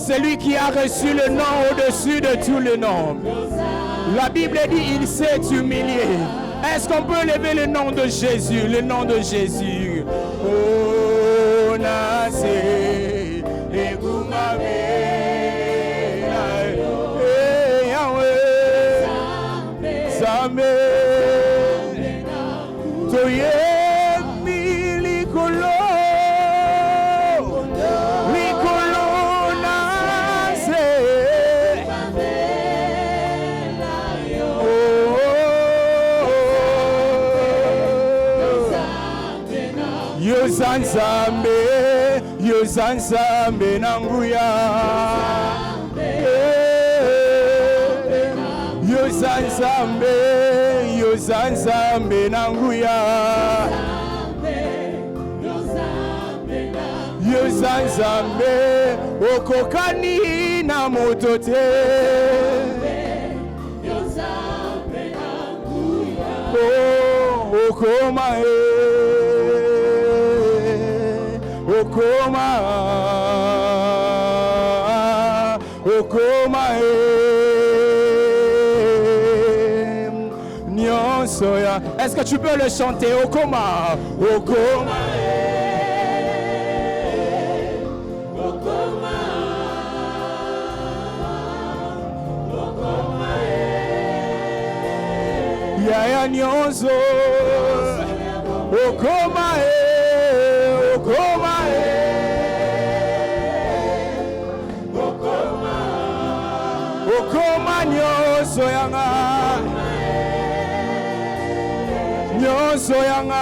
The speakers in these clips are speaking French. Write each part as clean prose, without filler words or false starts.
celui qui a reçu le nom au-dessus de tout le nom. La Bible dit il s'est humilié. Est-ce qu'on peut lever le nom de Jésus, le nom de Jésus? Oh, Nassé, Egumame, Yahweh, Zame, Toye, Milikolo, Mikolo, Nassé, Yozanzambe nanguya Yozanzambe nanguya Yozanzambe okokani na motote okoma Okoma Nyonsoya. Est-ce que tu peux le chanter? Okoma Okoma Yaya Nyonso Okoma Okoma Okoma nyonso yanga nyonso yanga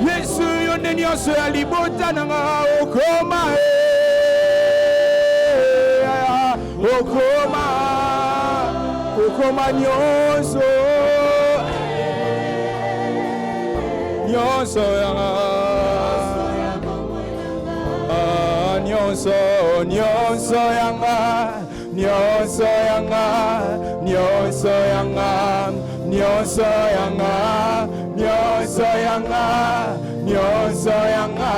Yesu yonde nyonso ya libota nanga okoma okoma okoma nyonso nyonso yanga nyonso nyonso yanga nyonso yanga nyonso yanga nyonso yanga nyonso yanga nyonso yanga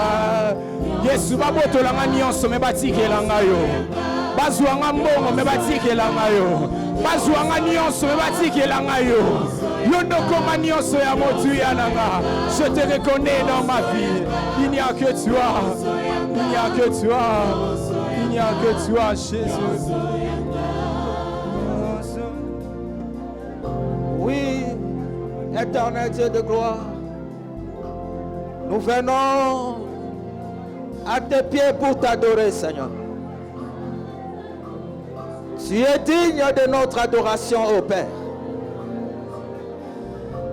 Yesu babotolanga nyonso me batikelanga yo bazwanga mbongo me batikelanga yo bazwanga nyonso me batikelanga yo yondo koma nyonso ya motu ya nanga. Je te reconnais dans ma vie. Il n'y a que toi. Il n'y a que toi. Il n'y a que toi, Jésus. Oui, éternel Dieu de gloire, nous venons à tes pieds pour t'adorer, Seigneur. Tu es digne de notre adoration, ô Père.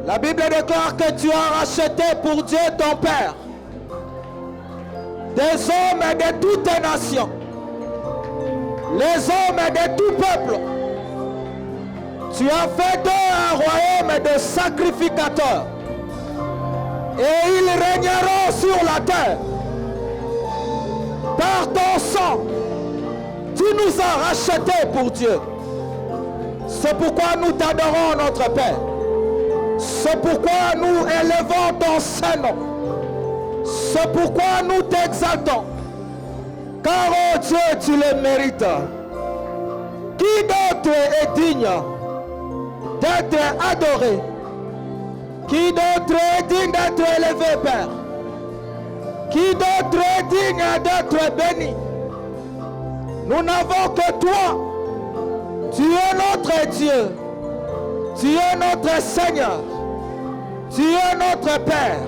La Bible déclare que tu as racheté pour Dieu ton Père des hommes de toutes les nations, les hommes de tout peuple. Tu as fait d'eux un royaume de sacrificateurs et ils régneront sur la terre. Par ton sang, tu nous as rachetés pour Dieu. C'est pourquoi nous t'adorons, notre Père. C'est pourquoi nous élevons ton Saint-Nom. C'est pourquoi nous t'exaltons. Car, oh Dieu, tu le mérites. Qui d'autre est digne d'être adoré? Qui d'autre est digne d'être élevé, Père? Qui d'autre est digne d'être béni? Nous n'avons que toi. Tu es notre Dieu. Tu es notre Seigneur. Tu es notre Père.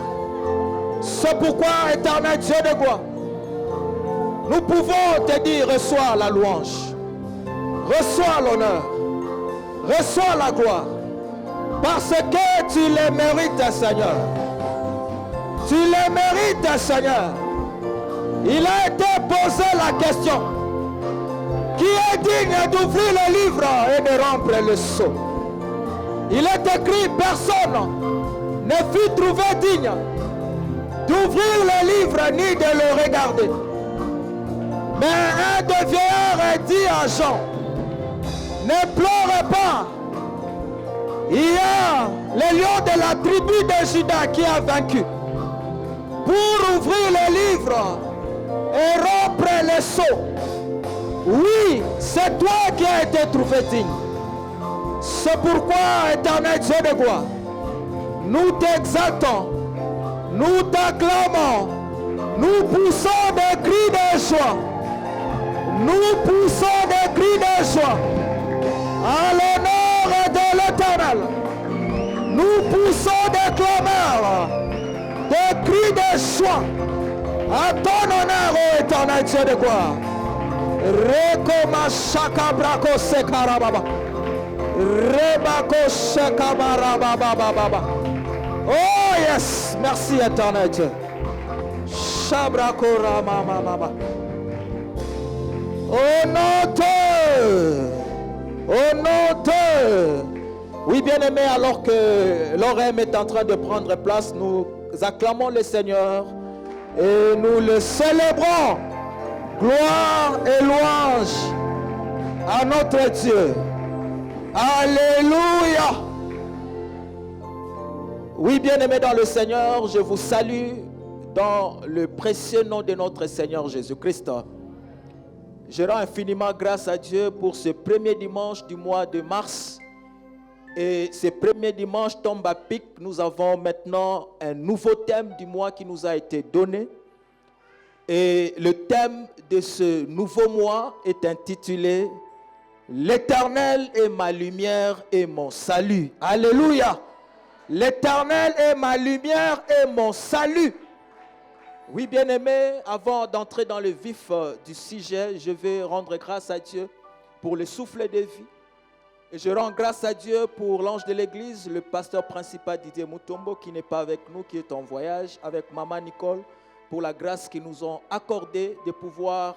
C'est pourquoi, éternel Dieu de gloire, nous pouvons te dire, reçois la louange, reçois l'honneur, reçois la gloire, parce que tu les mérites, Seigneur. Tu les mérites, Seigneur. Il a été posé la question: qui est digne d'ouvrir le livre et de rompre le sceau? Il est écrit: personne ne fut trouvé digne d'ouvrir le livre ni de le regarder. Mais un des vieillards dit à Jean: ne pleure pas. Il y a le lion de la tribu de Juda qui a vaincu pour ouvrir le livre et rompre le sceau. Oui, c'est toi qui as été trouvé digne. C'est pourquoi, éternel Dieu de gloire, nous t'exaltons, nous t'acclamons, nous poussons des cris de joie. Nous poussons des cris de joie à l'honneur de l'Éternel. Nous poussons des clameurs, des cris de joie à ton honneur, ô éternel Dieu de gloire. Rekoma shaka brako sekarababa. Rebako shekabarababa. Oh yes, merci éternel Dieu. Shabrako ramamama. Au nom de... Oui, bien-aimés, alors que l'oreille est en train de prendre place, nous acclamons le Seigneur et nous le célébrons. Gloire et louange à notre Dieu. Alléluia. Oui, bien-aimés dans le Seigneur, je vous salue dans le précieux nom de notre Seigneur Jésus-Christ. Je rends infiniment grâce à Dieu pour ce premier dimanche du mois de mars. Et ce premier dimanche tombe à pic. Nous avons maintenant un nouveau thème du mois qui nous a été donné. Et le thème de ce nouveau mois est intitulé « L'Éternel est ma lumière et mon salut ». Alléluia! L'Éternel est ma lumière et mon salut. Oui, bien-aimés, avant d'entrer dans le vif du sujet, je vais rendre grâce à Dieu pour le souffle de vie. Et je rends grâce à Dieu pour l'ange de l'église, le pasteur principal Didier Mutombo, qui n'est pas avec nous, qui est en voyage, avec Maman Nicole, pour la grâce qu'ils nous ont accordée de pouvoir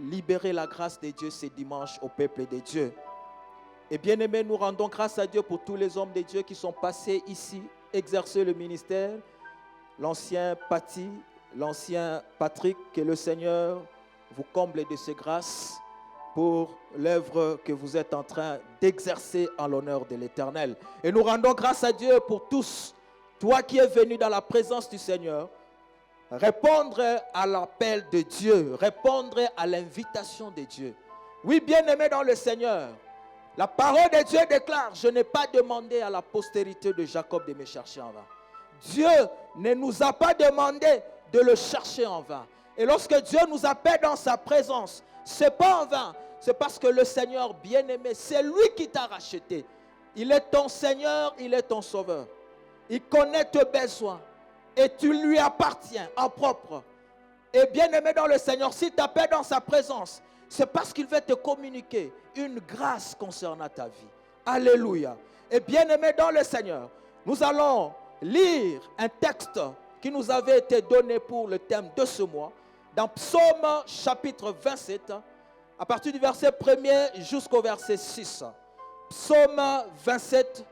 libérer la grâce de Dieu ce dimanche au peuple de Dieu. Et bien-aimés, nous rendons grâce à Dieu pour tous les hommes de Dieu qui sont passés ici, exercer le ministère, l'ancien Pati, l'ancien Patrick, que le Seigneur vous comble de ses grâces pour l'œuvre que vous êtes en train d'exercer en l'honneur de l'Éternel. Et nous rendons grâce à Dieu pour tous, toi qui es venu dans la présence du Seigneur, répondre à l'appel de Dieu, répondre à l'invitation de Dieu. Oui, bien-aimés dans le Seigneur, la parole de Dieu déclare, je n'ai pas demandé à la postérité de Jacob de me chercher en vain. Dieu ne nous a pas demandé de le chercher en vain. Et lorsque Dieu nous appelle dans sa présence, ce n'est pas en vain. C'est parce que le Seigneur bien-aimé, c'est lui qui t'a racheté. Il est ton Seigneur, il est ton Sauveur. Il connaît tes besoins et tu lui appartiens en propre. Et bien-aimé dans le Seigneur, s'il t'appelle dans sa présence, c'est parce qu'il veut te communiquer une grâce concernant ta vie. Alléluia. Et bien-aimé dans le Seigneur, nous allons lire un texte qui nous avait été donné pour le thème de ce mois, dans Psaume chapitre 27, à partir du verset 1er jusqu'au verset 6. Psaume 27,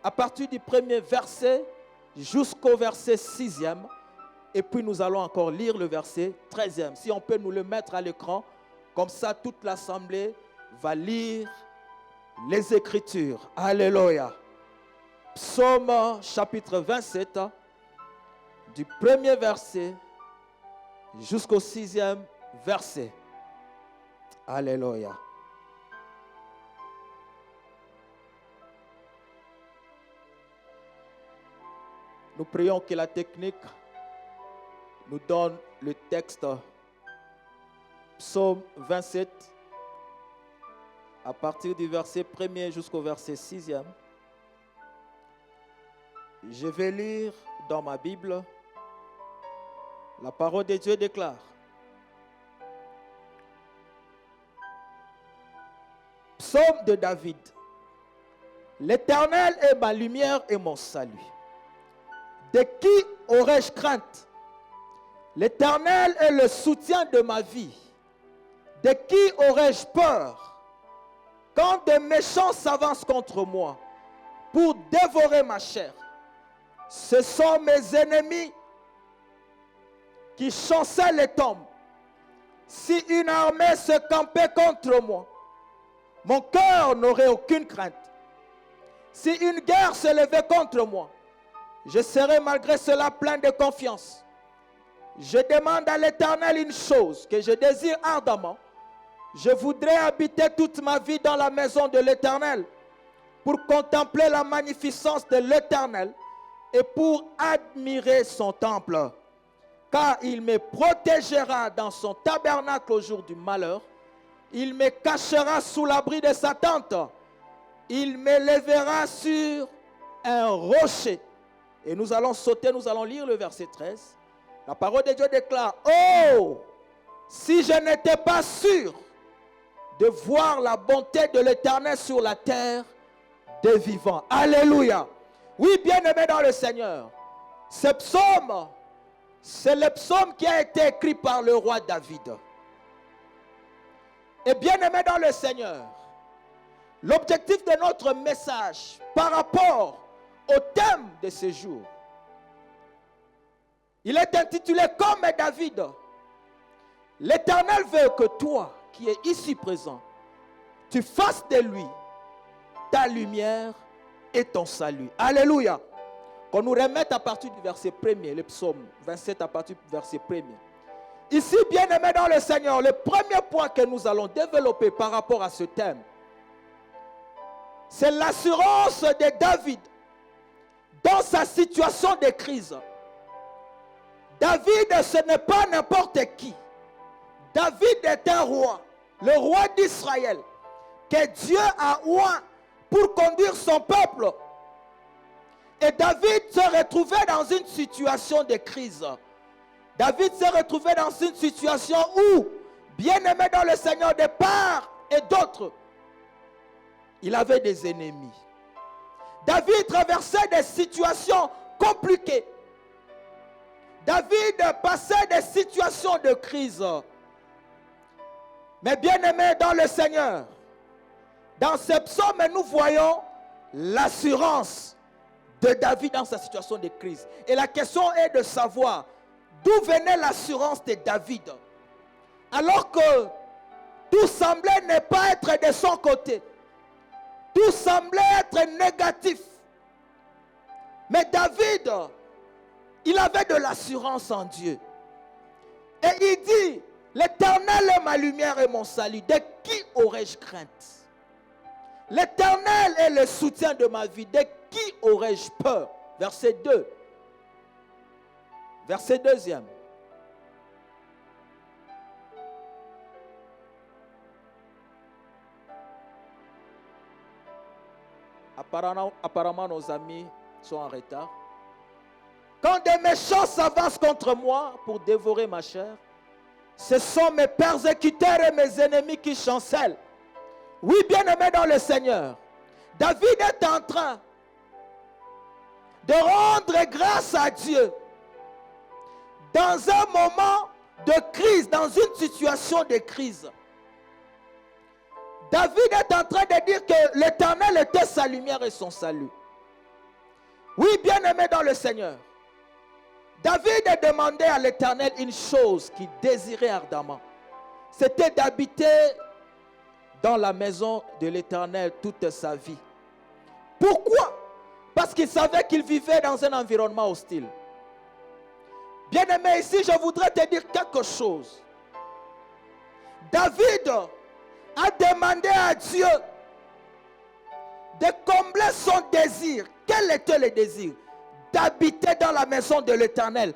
à partir du premier verset jusqu'au verset 6e. Et puis nous allons encore lire le verset 13e. Si on peut nous le mettre à l'écran, comme ça toute l'assemblée va lire les Écritures. Alléluia. Psaume chapitre 27, du premier verset jusqu'au 6e verset. Alléluia. Nous prions que la technique nous donne le texte. Psaume 27, à partir du verset 1er jusqu'au verset 6e. Je vais lire dans ma Bible. La parole de Dieu déclare. Psaume de David. L'Éternel est ma lumière et mon salut. De qui aurais-je crainte? L'Éternel est le soutien de ma vie. De qui aurais-je peur? Quand des méchants s'avancent contre moi pour dévorer ma chair, ce sont mes ennemis qui chancellent les tombes. Si une armée se campait contre moi, mon cœur n'aurait aucune crainte. Si une guerre se levait contre moi, je serais malgré cela plein de confiance. Je demande à l'Éternel une chose que je désire ardemment, Je voudrais habiter toute ma vie dans la maison de l'Éternel pour contempler la magnificence de l'Éternel et pour admirer son temple. Car il me protégera dans son tabernacle au jour du malheur. Il me cachera sous l'abri de sa tente. Il me lèvera sur un rocher. Et nous allons sauter, nous allons lire le verset 13. La parole de Dieu déclare, oh, si je n'étais pas sûr de voir la bonté de l'Éternel sur la terre des vivants. Alléluia. Oui, bien-aimé dans le Seigneur, ce psaume, c'est le psaume qui a été écrit par le roi David. Et bien-aimé dans le Seigneur, l'objectif de notre message par rapport au thème de ce jour, il est intitulé comme David. L'Éternel veut que toi, qui es ici présent, tu fasses de lui ta lumière et ton salut. Alléluia. Qu'on nous remette à partir du verset 1er, le psaume 27 à partir du verset 1er. Ici, bien-aimés dans le Seigneur, le premier point que nous allons développer par rapport à ce thème, c'est l'assurance de David dans sa situation de crise. David, ce n'est pas n'importe qui. David est un roi, le roi d'Israël, que Dieu a oint pour conduire son peuple. Et David se retrouvait dans une situation de crise. David se retrouvait dans une situation où, bien aimé dans le Seigneur, de part et d'autre, il avait des ennemis. David traversait des situations compliquées. David passait des situations de crise. Mais bien aimé dans le Seigneur, dans ce psaume, nous voyons l'assurance de David dans sa situation de crise. Et la question est de savoir d'où venait l'assurance de David. Alors que tout semblait ne pas être de son côté. Tout semblait être négatif. Mais David, il avait de l'assurance en Dieu. Et il dit, l'Éternel est ma lumière et mon salut. De qui aurais-je crainte? L'Éternel est le soutien de ma vie. De qui aurais-je peur? Verset 2. Verset 2e. Apparemment, nos amis sont en retard. Quand des méchants s'avancent contre moi pour dévorer ma chair, ce sont mes persécuteurs et mes ennemis qui chancellent. Oui, bien-aimé dans le Seigneur, David est en train de rendre grâce à Dieu dans un moment de crise, dans une situation de crise. David est en train de dire que l'Éternel était sa lumière et son salut. Oui, bien-aimé dans le Seigneur, David a demandé à l'Éternel une chose qu'il désirait ardemment. C'était d'habiter dans la maison de l'Éternel toute sa vie. Pourquoi? Parce qu'il savait qu'il vivait dans un environnement hostile. Bien-aimé, ici, je voudrais te dire quelque chose. David a demandé à Dieu de combler son désir. Quel était le désir? D'habiter dans la maison de l'Éternel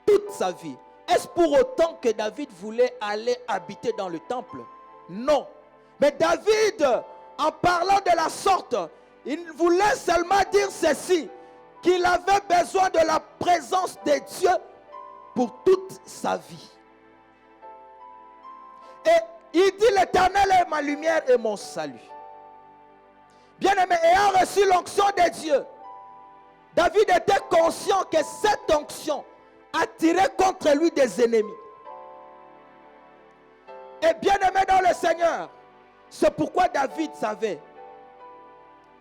toute sa vie. Est-ce pour autant que David voulait aller habiter dans le temple? Non. Mais David, en parlant de la sorte, il voulait seulement dire ceci, qu'il avait besoin de la présence de Dieu pour toute sa vie. Et il dit, l'Éternel est ma lumière et mon salut. Bien-aimé, ayant reçu l'onction de Dieu, David était conscient que cette onction attirait contre lui des ennemis. Et bien-aimé dans le Seigneur, c'est pourquoi David savait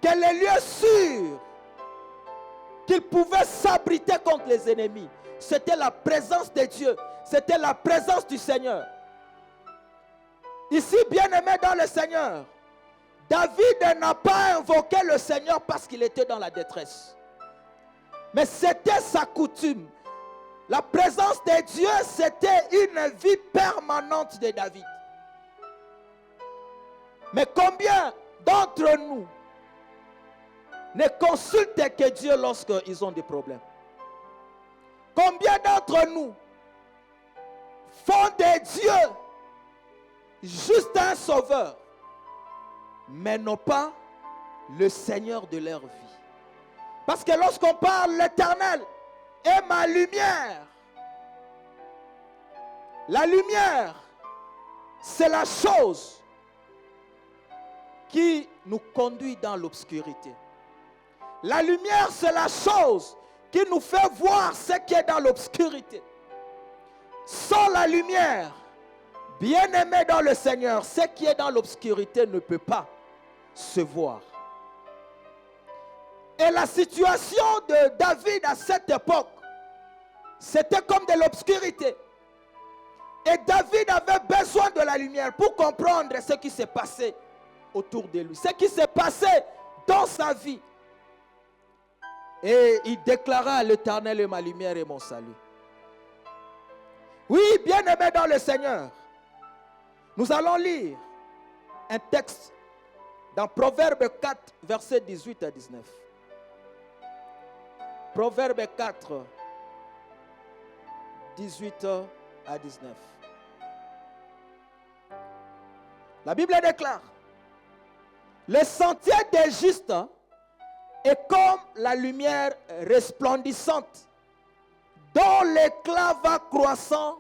que les lieux sûrs qu'il pouvait s'abriter contre les ennemis, c'était la présence de Dieu, c'était la présence du Seigneur. Ici, bien-aimé dans le Seigneur, David n'a pas invoqué le Seigneur parce qu'il était dans la détresse. Mais c'était sa coutume. La présence de Dieu, c'était une vie permanente de David. Mais combien d'entre nous ne consultent que Dieu lorsqu'ils ont des problèmes? Combien d'entre nous font de Dieu juste un sauveur, mais n'ont pas le Seigneur de leur vie? Parce que lorsqu'on parle, l'Éternel est ma lumière. La lumière, c'est la chose qui nous conduit dans l'obscurité. La lumière, c'est la chose qui nous fait voir ce qui est dans l'obscurité. Sans la lumière, bien-aimé dans le Seigneur, ce qui est dans l'obscurité ne peut pas se voir. Et la situation de David à cette époque, c'était comme de l'obscurité. Et David avait besoin de la lumière pour comprendre ce qui s'est passé autour de lui, ce qui s'est passé dans sa vie. Et il déclara: l'Éternel est ma lumière et mon salut. Oui, bien-aimé dans le Seigneur, nous allons lire un texte dans Proverbe 4, versets 18 à 19. Proverbe 4, 18 à 19. La Bible déclare: le sentier des justes est comme la lumière resplendissante, dont l'éclat va croissant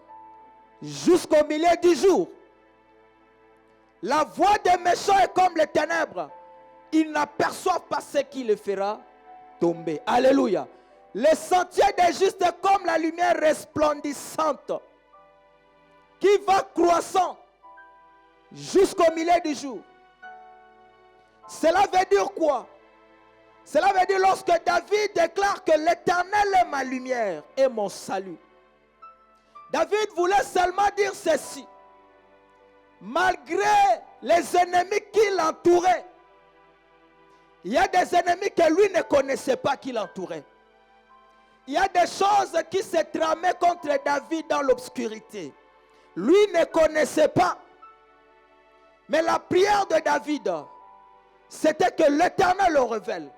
jusqu'au milieu du jour. La voie des méchants est comme les ténèbres. Ils n'aperçoivent pas ce qui les fera tomber. Alléluia. Le sentier des justes est comme la lumière resplendissante qui va croissant jusqu'au milieu du jour. Cela veut dire quoi? Cela veut dire lorsque David déclare que l'Éternel est ma lumière et mon salut. David voulait seulement dire ceci. Malgré les ennemis qui l'entouraient, il y a des ennemis que lui ne connaissait pas qui l'entouraient. Il y a des choses qui se tramaient contre David dans l'obscurité. Lui ne connaissait pas. Mais la prière de David, c'était que l'Éternel le révèle.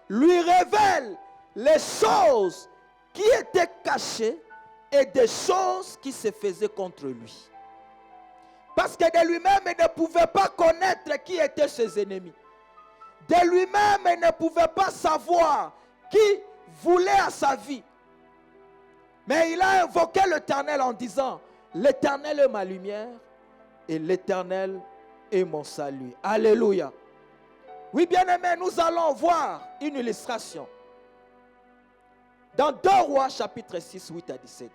Lui révèle les choses qui étaient cachées et des choses qui se faisaient contre lui. Parce que de lui-même, il ne pouvait pas connaître qui étaient ses ennemis. De lui-même, il ne pouvait pas savoir qui voulait à sa vie. Mais il a invoqué l'Éternel en disant: l'Éternel est ma lumière et l'Éternel est mon salut. Alléluia. Oui, bien-aimés, nous allons voir une illustration. Dans 2 Rois, chapitre 6, 8 à 17.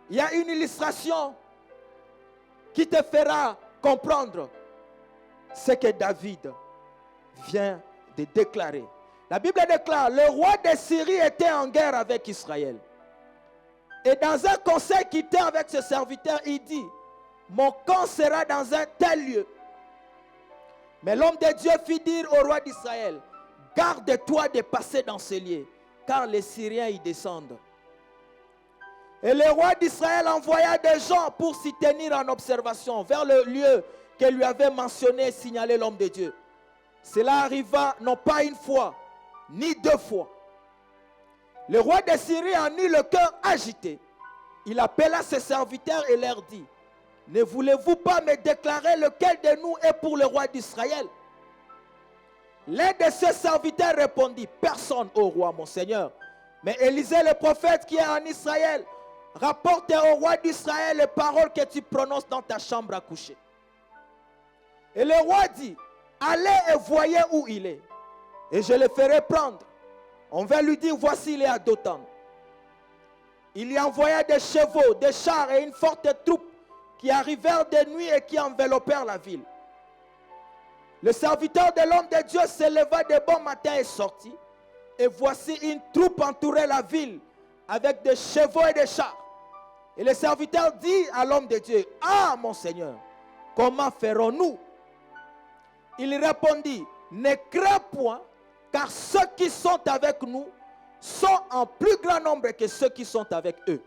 Il y a une illustration qui te fera comprendre ce que David vient de déclarer. La Bible déclare: le roi de Syrie était en guerre avec Israël. Et dans un conseil qu'il était avec ses serviteurs, il dit: mon camp sera dans un tel lieu. Mais l'homme de Dieu fit dire au roi d'Israël: garde-toi de passer dans ce lieu, car les Syriens y descendent. Et le roi d'Israël envoya des gens pour s'y tenir en observation vers le lieu que lui avait mentionné et signalé l'homme de Dieu. Cela arriva non pas une fois, ni 2 fois. Le roi de Syrie en eut le cœur agité. Il appela ses serviteurs et leur dit: ne voulez-vous pas me déclarer lequel de nous est pour le roi d'Israël? L'un de ses serviteurs répondit: personne, ô roi, mon seigneur. Mais Élisée le prophète qui est en Israël rapporte au roi d'Israël les paroles que tu prononces dans ta chambre à coucher. Et le roi dit: allez et voyez où il est, et je le ferai prendre. On va lui dire: voici, il est à Dothan. Il y envoya des chevaux, des chars et une forte troupe qui arrivèrent de nuit et qui enveloppèrent la ville. Le serviteur de l'homme de Dieu se leva de bon matin et sortit. Et voici une troupe entourait la ville avec des chevaux et des chars. Et le serviteur dit à l'homme de Dieu: ah, mon Seigneur, comment ferons-nous? Il répondit: ne crains point, car ceux qui sont avec nous sont en plus grand nombre que ceux qui sont avec eux.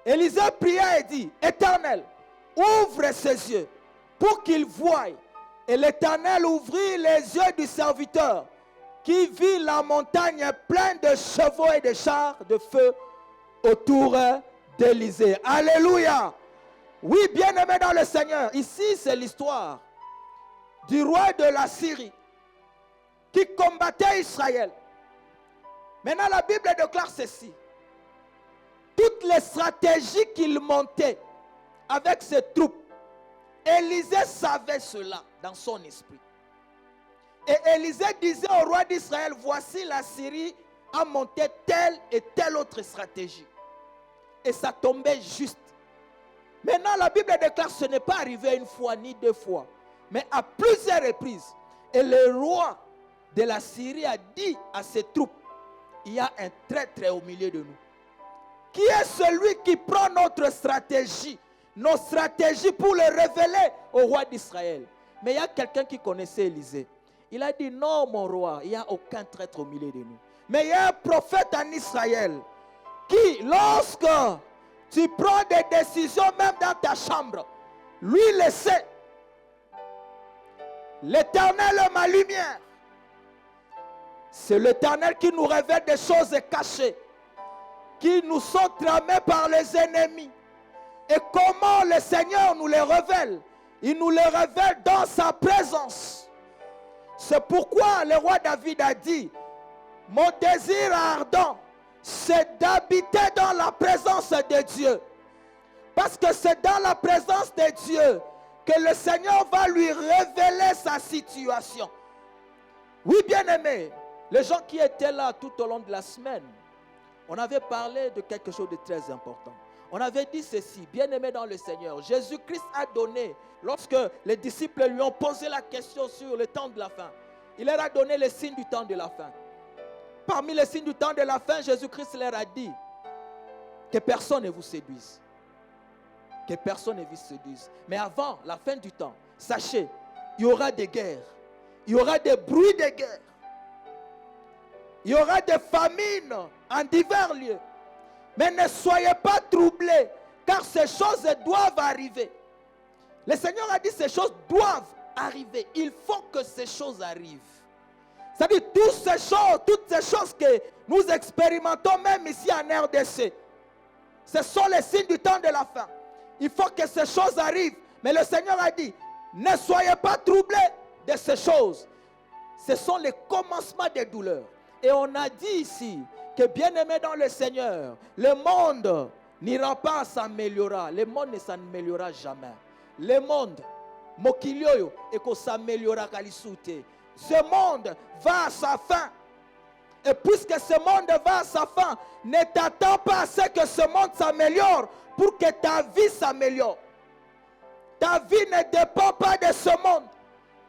Élisée pria et dit: Éternel, ouvre ses yeux pour qu'il voie. Et l'Éternel ouvrit les yeux du serviteur, qui vit la montagne pleine de chevaux et de chars de feu autour d'Élysée. Alléluia. Oui, bien-aimés dans le Seigneur, ici c'est l'histoire du roi de la Syrie qui combattait Israël. Maintenant, la Bible déclare ceci. Toutes les stratégies qu'il montait avec ses troupes, Élisée savait cela dans son esprit. Et Élisée disait au roi d'Israël, voici la Syrie a monté telle et telle autre stratégie. Et ça tombait juste. Maintenant, la Bible déclare que ce n'est pas arrivé une fois ni deux fois, mais à plusieurs reprises. Et le roi de la Syrie a dit à ses troupes, il y a un traître au milieu de nous. Qui est celui qui prend notre stratégie, nos stratégies pour le révéler au roi d'Israël? Mais il y a quelqu'un qui connaissait Élisée. Il a dit, non mon roi, il n'y a aucun traître au milieu de nous. Mais il y a un prophète en Israël qui, lorsque tu prends des décisions même dans ta chambre, lui le sait. L'Éternel est ma lumière. C'est l'Éternel qui nous révèle des choses cachées, qui nous sont tramées par les ennemis. Et comment le Seigneur nous les révèle? Il nous les révèle dans sa présence. C'est pourquoi le roi David a dit, mon désir ardent, c'est d'habiter dans la présence de Dieu. Parce que c'est dans la présence de Dieu que le Seigneur va lui révéler sa situation. Oui, bien-aimés, les gens qui étaient là tout au long de la semaine, on avait parlé de quelque chose de très important. On avait dit ceci, bien-aimés dans le Seigneur, Jésus-Christ a donné, lorsque les disciples lui ont posé la question sur le temps de la fin, il leur a donné les signes du temps de la fin. Parmi les signes du temps de la fin, Jésus-Christ leur a dit que personne ne vous séduise. Que personne ne vous séduise. Mais avant la fin du temps, sachez, il y aura des guerres. Il y aura des bruits de guerre. Il y aura des famines en divers lieux. Mais ne soyez pas troublés, car ces choses doivent arriver. Le Seigneur a dit ces choses doivent arriver. Il faut que ces choses arrivent. C'est-à-dire toutes ces choses que nous expérimentons même ici en RDC. Ce sont les signes du temps de la fin. Il faut que ces choses arrivent. Mais le Seigneur a dit, ne soyez pas troublés de ces choses. Ce sont les commencements des douleurs. Et on a dit ici que bien-aimés dans le Seigneur, le monde n'ira pas s'améliorer. Le monde ne s'améliorera jamais. Le monde, mokilioyo, et qu'on s'améliorera kalisute. Ce monde va à sa fin. Et puisque ce monde va à sa fin, ne t'attends pas à ce que ce monde s'améliore pour que ta vie s'améliore. Ta vie ne dépend pas de ce monde.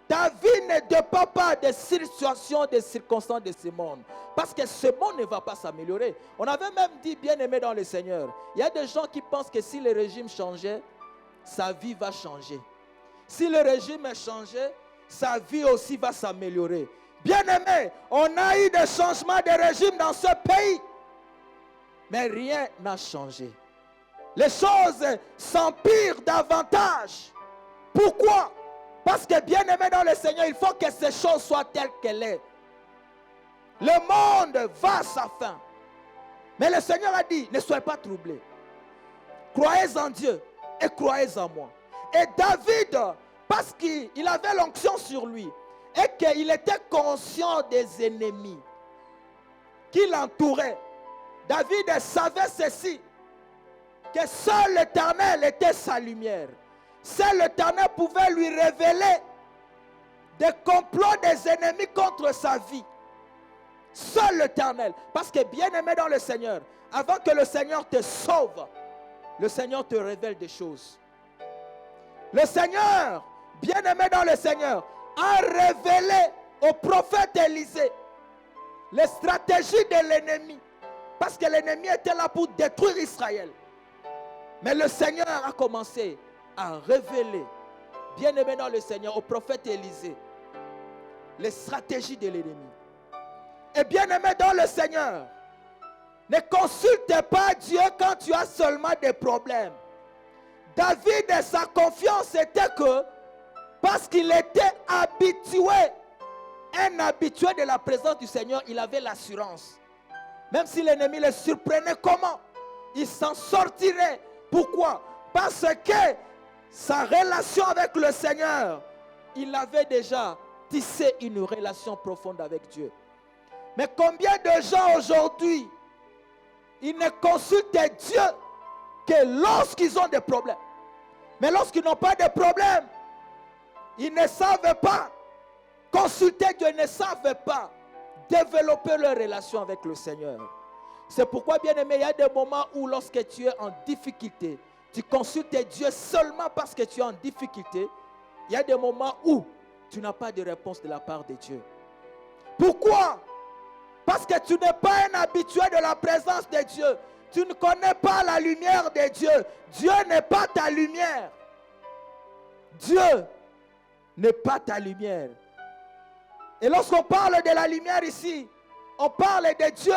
Ta vie ne dépend pas des situations, des circonstances de ce monde. Parce que ce monde ne va pas s'améliorer. On avait même dit, bien-aimé dans le Seigneur, il y a des gens qui pensent que si le régime changeait, sa vie va changer. Si le régime est changé, sa vie aussi va s'améliorer. Bien-aimé, on a eu des changements de régime dans ce pays. Mais rien n'a changé. Les choses s'empirent davantage. Pourquoi? Parce que bien-aimé dans le Seigneur, il faut que ces choses soient telles qu'elles sont. Le monde va à sa fin. Mais le Seigneur a dit, ne soyez pas troublés. Croyez en Dieu et croyez en moi. Et David, parce qu'il avait l'onction sur lui et qu'il était conscient des ennemis qui l'entouraient, David savait ceci, que seul l'Éternel était sa lumière. Seul l'Éternel pouvait lui révéler des complots des ennemis contre sa vie. Seul l'Éternel. Parce que bien-aimé dans le Seigneur, avant que le Seigneur te sauve, le Seigneur te révèle des choses. Le Seigneur, bien-aimé dans le Seigneur, a révélé au prophète Élisée les stratégies de l'ennemi. Parce que l'ennemi était là pour détruire Israël. Mais le Seigneur a commencé à révéler, bien-aimé dans le Seigneur, au prophète Élisée, les stratégies de l'ennemi. Et bien-aimé dans le Seigneur, ne consulte pas Dieu quand tu as seulement des problèmes. David, sa confiance était que parce qu'il était habitué. Un habitué de la présence du Seigneur, il avait l'assurance. Même si l'ennemi le surprenait, comment? Il s'en sortirait. Pourquoi? Parce que sa relation avec le Seigneur, il avait déjà tissé une relation profonde avec Dieu. Mais combien de gens aujourd'hui, ils ne consultent Dieu que lorsqu'ils ont des problèmes. Mais lorsqu'ils n'ont pas de problème, ils ne savent pas consulter Dieu, ils ne savent pas développer leur relation avec le Seigneur. C'est pourquoi, bien aimé, il y a des moments où lorsque tu es en difficulté, tu consultes Dieu seulement parce que tu es en difficulté. Il y a des moments où tu n'as pas de réponse de la part de Dieu. Pourquoi? Parce que tu n'es pas un habitué de la présence de Dieu. Tu ne connais pas la lumière de Dieu. Dieu n'est pas ta lumière. Dieu n'est pas ta lumière. Et lorsqu'on parle de la lumière ici, on parle de Dieu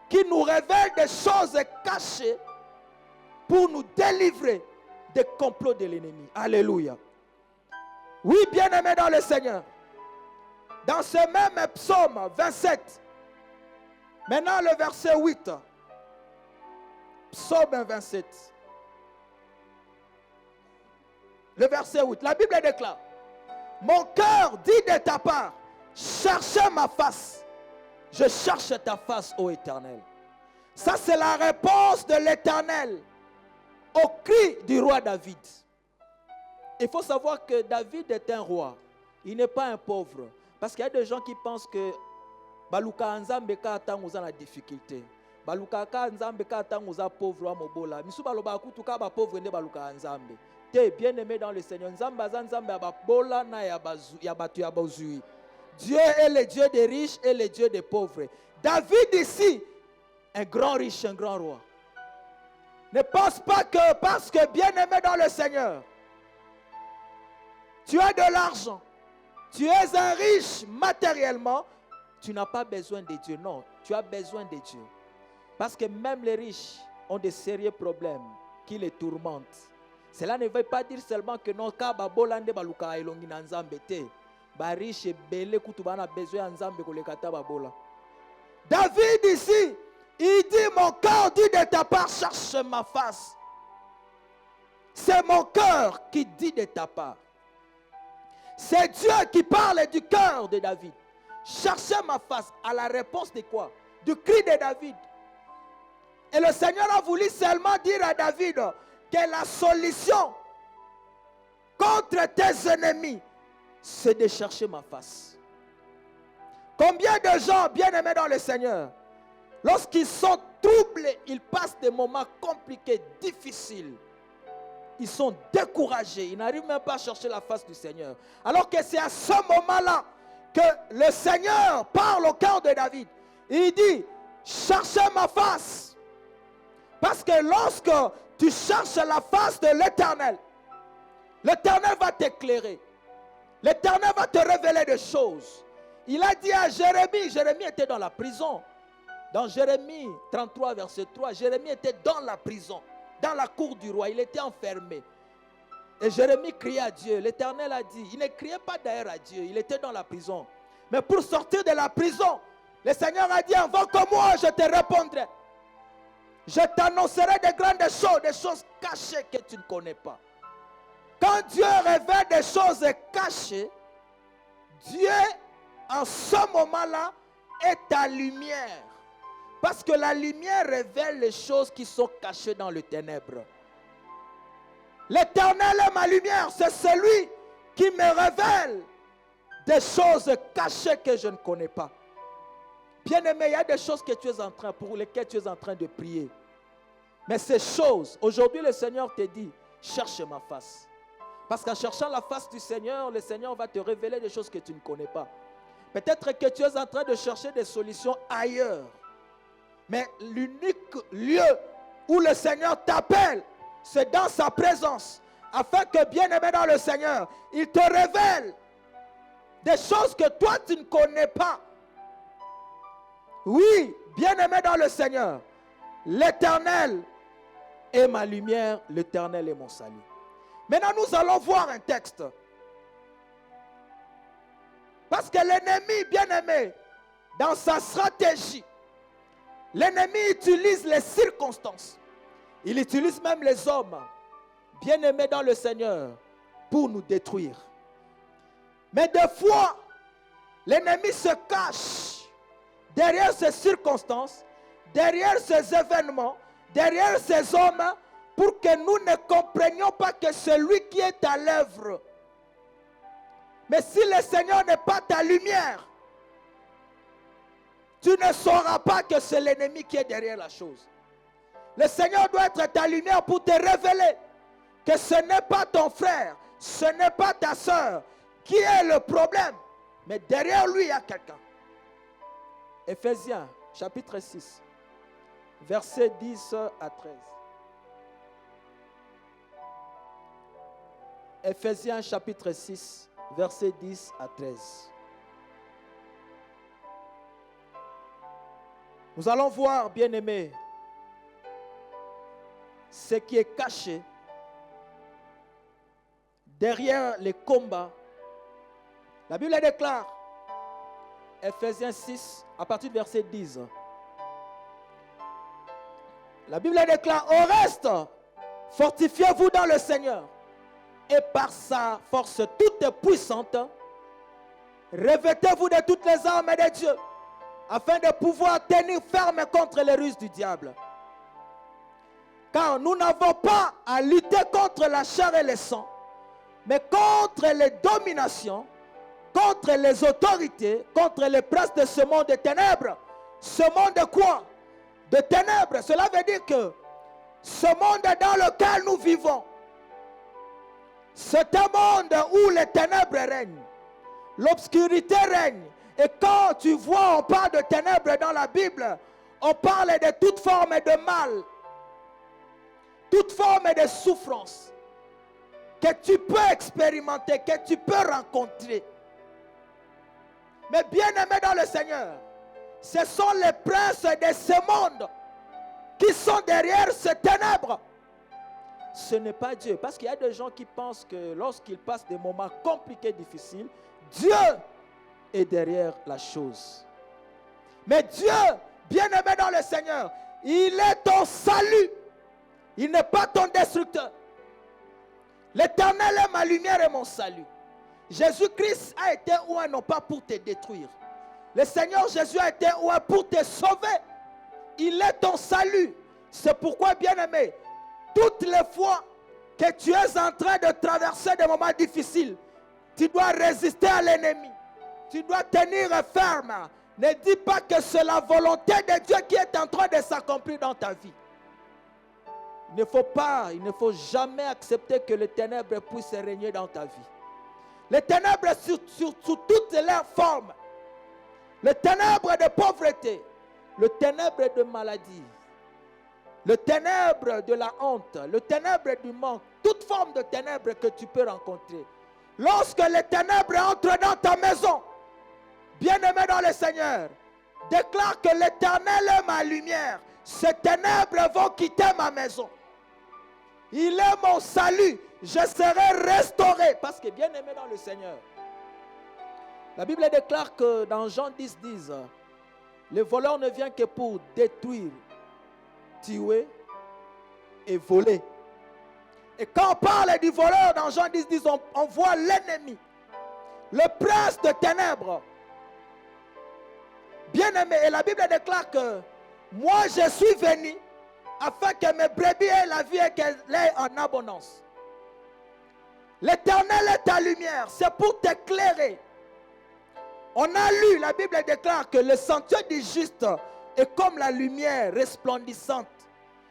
qui nous révèle des choses cachées pour nous délivrer des complots de l'ennemi. Alléluia. Oui, bien-aimés dans le Seigneur. Dans ce même psaume 27, maintenant le verset 8. Psaume 27. Le verset 8. La Bible déclare: mon cœur dit de ta part, cherchez ma face. Je cherche ta face, ô Éternel. Ça, c'est la réponse de l'Éternel au cri du roi David. Il faut savoir que David est un roi. Il n'est pas un pauvre. Parce qu'il y a des gens qui pensent que Baluka Nzambe ka atang la difficulté. Baluka ka Nzambe ka atang uza pauvre wa mobola. Misu baloba kutuka ba pauvre ne Baluka Nzambe. T'es bien aimé dans le Seigneur. Nzambe Nzambe ababola na ya batu ya bazui. Dieu est le Dieu des riches et le Dieu des pauvres. David ici, un grand riche, un grand roi. Ne pense pas que parce que bien aimé dans le Seigneur, tu as de l'argent, tu es un riche matériellement, tu n'as pas besoin de Dieu. Non, tu as besoin de Dieu. Parce que même les riches ont de sérieux problèmes qui les tourmentent. Cela ne veut pas dire seulement que non, ka babolande baluka elongi na nzambe te. Ba riche belé kutubana besoin nzambe kolekata babola. David ici, il dit: mon cœur dit de ta part, cherche ma face. C'est mon cœur qui dit de ta part. C'est Dieu qui parle du cœur de David. Cherchez ma face. À la réponse de quoi? Du cri de David. Et le Seigneur a voulu seulement dire à David que la solution contre tes ennemis, c'est de chercher ma face. Combien de gens bien aimés dans le Seigneur, lorsqu'ils sont troublés, ils passent des moments compliqués, difficiles. Ils sont découragés. Ils n'arrivent même pas à chercher la face du Seigneur. Alors que c'est à ce moment-là que le Seigneur parle au cœur de David. Il dit: cherchez ma face. Parce que lorsque tu cherches la face de l'Éternel, l'Éternel va t'éclairer. L'Éternel va te révéler des choses. Il a dit à Jérémie, Jérémie était dans la prison. Dans Jérémie 33, verset 3, Jérémie était dans la prison, dans la cour du roi. Il était enfermé. Et Jérémie criait à Dieu. L'Éternel a dit, il ne criait pas d'ailleurs à Dieu, il était dans la prison. Mais pour sortir de la prison, le Seigneur a dit: invoque moi, je te répondrai. Je t'annoncerai de grandes choses, des choses cachées que tu ne connais pas. Quand Dieu révèle des choses cachées, Dieu, en ce moment-là, est ta lumière. Parce que la lumière révèle les choses qui sont cachées dans le ténèbre. L'Éternel est ma lumière, c'est celui qui me révèle des choses cachées que je ne connais pas. Bien-aimé, il y a des choses que tu es en train, pour lesquelles tu es en train de prier. Mais ces choses, aujourd'hui le Seigneur te dit: cherche ma face. Parce qu'en cherchant la face du Seigneur, le Seigneur va te révéler des choses que tu ne connais pas. Peut-être que tu es en train de chercher des solutions ailleurs. Mais l'unique lieu où le Seigneur t'appelle, c'est dans sa présence. Afin que, bien-aimé dans le Seigneur, il te révèle des choses que toi tu ne connais pas. Oui, bien-aimé dans le Seigneur, l'Éternel est ma lumière, l'Éternel est mon salut. Maintenant, nous allons voir un texte Parce que l'ennemi, bien-aimé, dans sa stratégie, l'ennemi utilise les circonstances. Il utilise même les hommes, bien-aimés dans le Seigneur, pour nous détruire. Mais des fois, l'ennemi se cache derrière ces circonstances, derrière ces événements, derrière ces hommes, pour que nous ne comprenions pas que celui qui est à l'œuvre. Mais si le Seigneur n'est pas ta lumière, tu ne sauras pas que c'est l'ennemi qui est derrière la chose. Le Seigneur doit être ta lumière pour te révéler que ce n'est pas ton frère, ce n'est pas ta soeur qui est le problème, mais derrière lui il y a quelqu'un. Éphésiens chapitre 6, versets 10 à 13. Éphésiens chapitre 6, versets 10 à 13. Nous allons voir, bien-aimés, ce qui est caché derrière les combats. La Bible déclare, Éphésiens 6, à partir du verset 10. La Bible déclare, au reste, fortifiez-vous dans le Seigneur et par sa force toute puissante, revêtez-vous de toutes les armes de Dieu, afin de pouvoir tenir ferme contre les ruses du diable. Car nous n'avons pas à lutter contre la chair et le sang, mais contre les dominations, contre les autorités, contre les princes de ce monde de ténèbres. Ce monde de quoi? De ténèbres. Cela veut dire que ce monde dans lequel nous vivons, c'est un monde où les ténèbres règnent, l'obscurité règne. Et quand tu vois, on parle de ténèbres dans la Bible, on parle de toute forme de mal, toute forme de souffrance que tu peux expérimenter, que tu peux rencontrer. Mais bien-aimés dans le Seigneur, ce sont les princes de ce monde qui sont derrière ces ténèbres. Ce n'est pas Dieu. Parce qu'il y a des gens qui pensent que lorsqu'ils passent des moments compliqués, difficiles, Dieu est derrière la chose. Mais Dieu, bien-aimé dans le Seigneur, il est ton salut. Il n'est pas ton destructeur. L'Éternel est ma lumière et mon salut. Jésus-Christ a été oint non pas pour te détruire. Le Seigneur Jésus a été oint pour te sauver. Il est ton salut. C'est pourquoi, bien-aimé, toutes les fois que tu es en train de traverser des moments difficiles, tu dois résister à l'ennemi. Tu dois tenir ferme. Ne dis pas que c'est la volonté de Dieu qui est en train de s'accomplir dans ta vie. Il ne faut jamais accepter que les ténèbres puissent régner dans ta vie. Les ténèbres sur toutes leurs formes. Les ténèbres de pauvreté. Le ténèbre de maladie. Le ténèbre de la honte. Le ténèbre du manque. Toute forme de ténèbres que tu peux rencontrer. Lorsque les ténèbres entrent dans ta maison, bien-aimé dans le Seigneur, déclare que l'Éternel est ma lumière. Ces ténèbres vont quitter ma maison. Il est mon salut. Je serai restauré. Parce que bien-aimé dans le Seigneur, la Bible déclare que dans Jean 10, 10, le voleur ne vient que pour détruire, tuer et voler. Et quand on parle du voleur dans Jean 10, 10, on voit l'ennemi, le prince de ténèbres. Bien-aimé, et la Bible déclare que moi je suis venu afin que mes brebis aient la vie et qu'elles aient en abondance. L'Éternel est ta lumière, c'est pour t'éclairer. On a lu, la Bible déclare que le sentier du juste est comme la lumière resplendissante.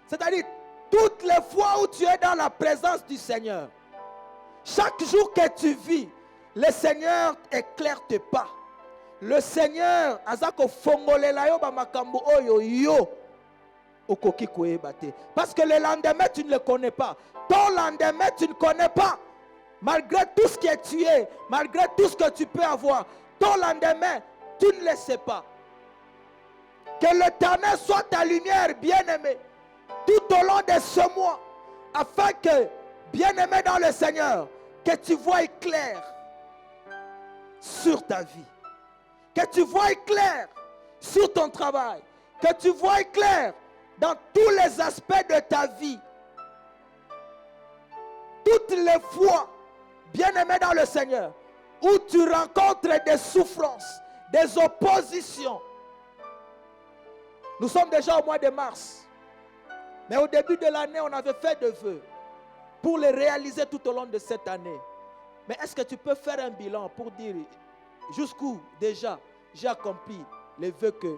C'est-à-dire, toutes les fois où tu es dans la présence du Seigneur, chaque jour que tu vis, le Seigneur éclaire tes pas. Le Seigneur, parce que le lendemain, tu ne le connais pas. Ton lendemain, tu ne connais pas. Malgré tout ce que tu es, malgré tout ce que tu peux avoir, ton lendemain, tu ne le sais pas. Que l'Éternel soit ta lumière, bien-aimé, tout au long de ce mois, afin que, bien-aimé dans le Seigneur, que tu vois clair. sur ta vie. Que tu vois clair sur ton travail. Que tu vois clair dans tous les aspects de ta vie. Toutes les fois, bien-aimé dans le Seigneur, où tu rencontres des souffrances, des oppositions. Nous sommes déjà au mois de mars. Mais au début de l'année, on avait fait des vœux pour les réaliser tout au long de cette année. Mais est-ce que tu peux faire un bilan pour dire jusqu'où déjà j'ai accompli les vœux que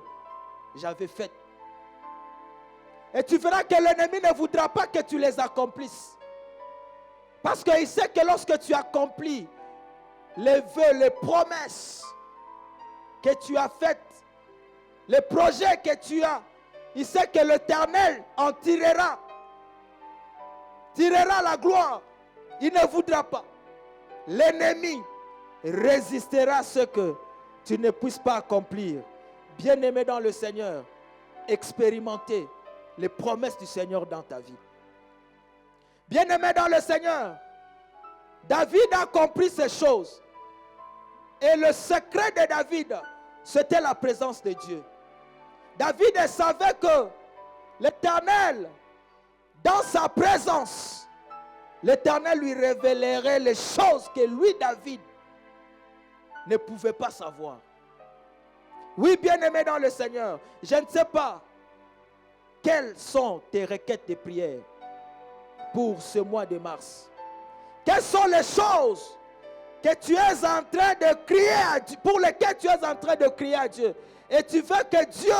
j'avais faits? Et tu verras que l'ennemi ne voudra pas que tu les accomplisses. Parce qu'il sait que lorsque tu accomplis les vœux, les promesses que tu as faites, les projets que tu as, il sait que l'Éternel en tirera la gloire. Il ne voudra pas. L'ennemi résistera à ce que tu ne puisses pas accomplir. Bien-aimé dans le Seigneur, expérimentez les promesses du Seigneur dans ta vie. Bien-aimé dans le Seigneur, David a compris ces choses. Et le secret de David, c'était la présence de Dieu. David savait que l'Éternel, dans sa présence, l'Éternel lui révélerait les choses que lui, David, ne pouvait pas savoir. Oui, bien-aimé dans le Seigneur, je ne sais pas quelles sont tes requêtes de prière pour ce mois de mars. Quelles sont les choses que tu es en train de crier à Dieu, pour lesquelles tu es en train de crier à Dieu. Et tu veux que Dieu,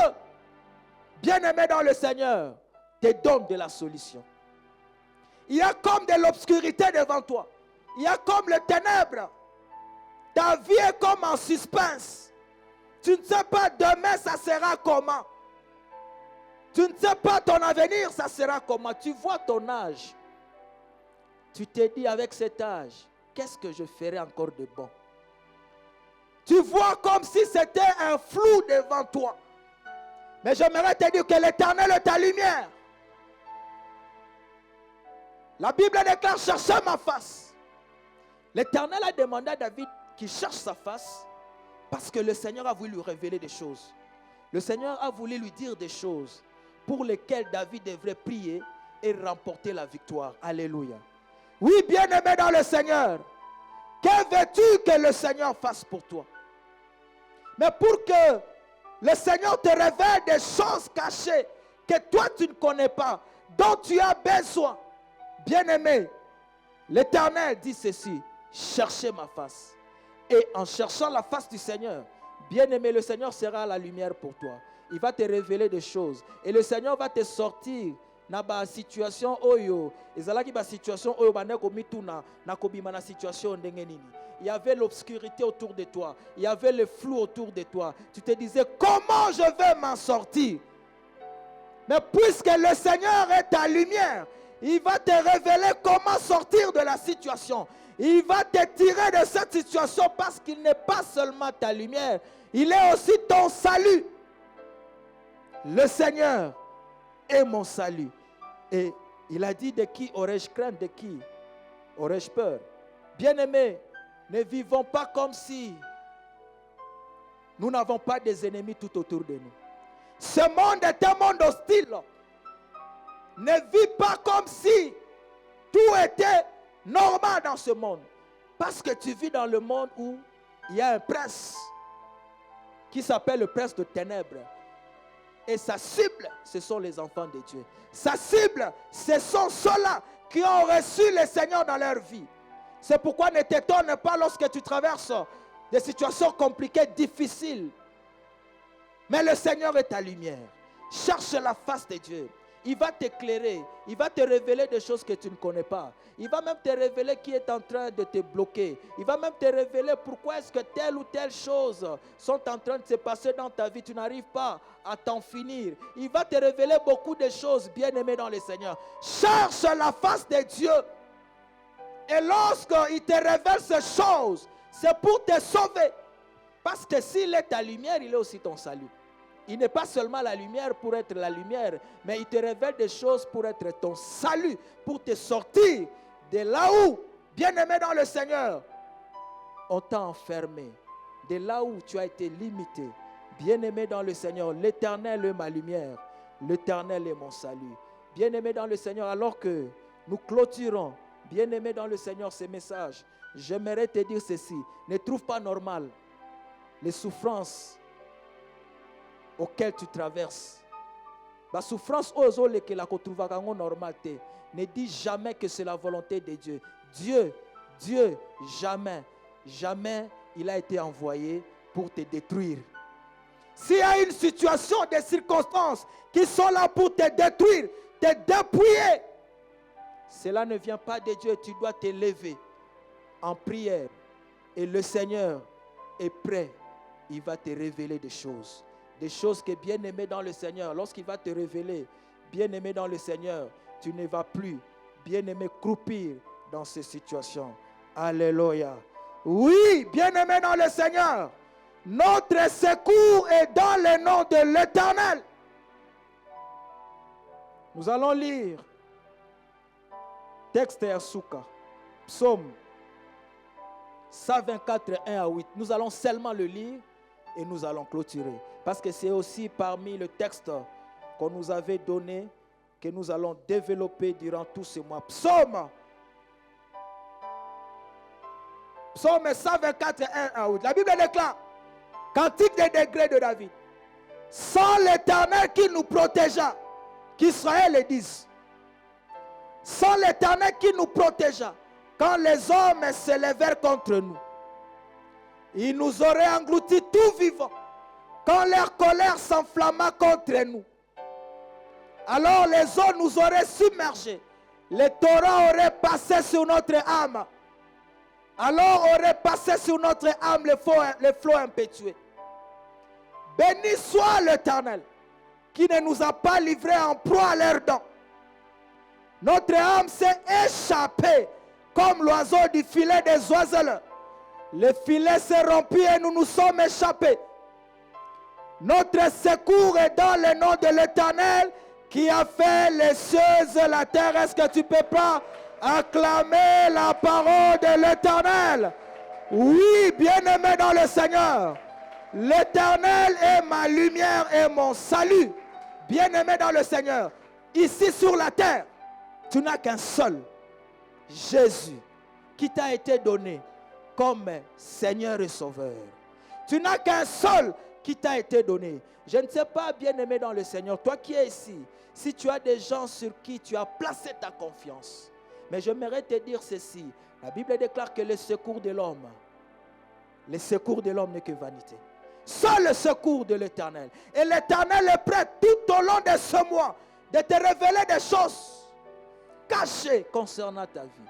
bien-aimé dans le Seigneur, te donne de la solution. Il y a comme de l'obscurité devant toi. Il y a comme les ténèbres. Ta vie est comme en suspense. Tu ne sais pas demain ça sera comment. Tu ne sais pas ton avenir ça sera comment. Tu vois ton âge. Tu te dis avec cet âge, qu'est-ce que je ferai encore de bon? Tu vois comme si c'était un flou devant toi. Mais j'aimerais te dire que l'Éternel est ta lumière. La Bible déclare, cherchez ma face. L'Éternel a demandé à David qu'il cherche sa face parce que le Seigneur a voulu lui révéler des choses. Le Seigneur a voulu lui dire des choses pour lesquelles David devrait prier et remporter la victoire. Alléluia. Oui, bien-aimé dans le Seigneur, que veux-tu que le Seigneur fasse pour toi? Mais pour que le Seigneur te révèle des choses cachées que toi tu ne connais pas, dont tu as besoin, bien-aimé, l'Éternel dit ceci, cherchez ma face. Et en cherchant la face du Seigneur, bien-aimé, le Seigneur sera la lumière pour toi. Il va te révéler des choses. Et le Seigneur va te sortir dans la situation oyo. Il y avait l'obscurité autour de toi. Il y avait le flou autour de toi. Tu te disais, comment je vais m'en sortir? Mais puisque le Seigneur est ta lumière, il va te révéler comment sortir de la situation. Il va te tirer de cette situation parce qu'il n'est pas seulement ta lumière, il est aussi ton salut. Le Seigneur est mon salut. Et il a dit, de qui aurais-je crainte, de qui aurais-je peur? Bien-aimés, ne vivons pas comme si nous n'avons pas des ennemis tout autour de nous. Ce monde est un monde hostile. Ne vis pas comme si tout était normal dans ce monde. Parce que tu vis dans le monde où il y a un prince qui s'appelle le prince de ténèbres. Et sa cible, ce sont les enfants de Dieu. Sa cible, ce sont ceux-là qui ont reçu le Seigneur dans leur vie. C'est pourquoi ne t'étonne pas lorsque tu traverses des situations compliquées, difficiles. Mais le Seigneur est ta lumière. Cherche la face de Dieu. Il va t'éclairer. Il va te révéler des choses que tu ne connais pas. Il va même te révéler qui est en train de te bloquer. Il va même te révéler pourquoi est-ce que telle ou telle chose sont en train de se passer dans ta vie. Tu n'arrives pas à t'en finir. Il va te révéler beaucoup de choses, bien-aimés dans le Seigneur. Cherche la face de Dieu. Et lorsqu'il te révèle ces choses, c'est pour te sauver. Parce que s'il est ta lumière, il est aussi ton salut. Il n'est pas seulement la lumière pour être la lumière, mais il te révèle des choses pour être ton salut, pour te sortir de là où, bien-aimé dans le Seigneur, on t'a enfermé, de là où tu as été limité. Bien-aimé dans le Seigneur, l'Éternel est ma lumière, l'Éternel est mon salut. Bien-aimé dans le Seigneur, alors que nous clôturons, bien-aimé dans le Seigneur, ces messages, j'aimerais te dire ceci. Ne trouve pas normal les souffrances auxquelles tu traverses. La souffrance que la normal. Ne dis jamais que c'est la volonté de Dieu. Dieu, jamais il a été envoyé pour te détruire. S'il y a une situation, des circonstances qui sont là pour te détruire, te dépouiller, cela ne vient pas de Dieu. Tu dois te lever en prière. Et le Seigneur est prêt. Il va te révéler des choses. Des choses que bien-aimé dans le Seigneur, lorsqu'il va te révéler, bien-aimé dans le Seigneur, tu ne vas plus, bien-aimé, croupir dans ces situations. Alléluia. Oui, bien-aimé dans le Seigneur, notre secours est dans le nom de l'Éternel. Nous allons lire texte Yasuka, psaume 124, 1 à 8. Nous allons seulement le lire et nous allons clôturer. Parce que c'est aussi parmi le texte qu'on nous avait donné que nous allons développer durant tous ces mois. Psaume 124, 1 à 8. La Bible déclare, cantique des degrés de David. Sans l'Éternel qui nous protégea, qu'Israël le dise. Sans l'Éternel qui nous protégea, quand les hommes se levèrent contre nous, ils nous auraient engloutis tout vivants. Quand leur colère s'enflamma contre nous, alors les eaux nous auraient submergés. Les torrents auraient passé sur notre âme. Alors auraient passé sur notre âme les flots impétueux. Béni soit l'Éternel, qui ne nous a pas livrés en proie à leurs dents. Notre âme s'est échappée comme l'oiseau du filet des oiseleurs. Le filet s'est rompu et nous nous sommes échappés. Notre secours est dans le nom de l'Éternel qui a fait les cieux et la terre. Est-ce que tu peux pas acclamer la parole de l'Éternel? Oui, bien-aimé dans le Seigneur, l'Éternel est ma lumière et mon salut. Bien-aimé dans le Seigneur, ici sur la terre, tu n'as qu'un seul, Jésus, qui t'a été donné comme Seigneur et Sauveur. Tu n'as qu'un seul qui t'a été donné. Je ne sais pas, bien-aimé dans le Seigneur, toi qui es ici, si tu as des gens sur qui tu as placé ta confiance. Mais j'aimerais te dire ceci. La Bible déclare que le secours de l'homme n'est que vanité. Seul le secours de l'Éternel. Et l'Éternel est prêt tout au long de ce mois de te révéler des choses cachées concernant ta vie.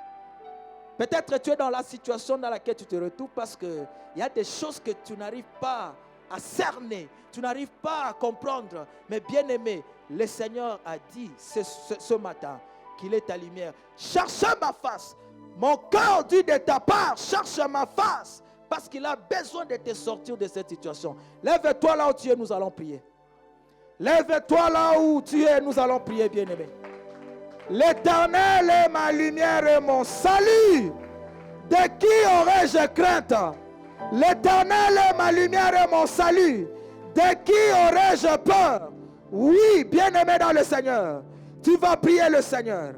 Peut-être tu es dans la situation dans laquelle tu te retrouves parce qu'il y a des choses que tu n'arrives pas à cerner, tu n'arrives pas à comprendre. Mais bien aimé, le Seigneur a dit ce matin qu'il est ta lumière. Cherche ma face. Mon cœur dit de ta part, cherche ma face. Parce qu'il a besoin de te sortir de cette situation. Lève-toi là où tu es, nous allons prier. Lève-toi là où tu es, nous allons prier, bien-aimé. L'Éternel est ma lumière et mon salut. De qui aurais-je crainte? L'Éternel est ma lumière et mon salut. De qui aurais-je peur? Oui, bien-aimé dans le Seigneur, tu vas prier le Seigneur.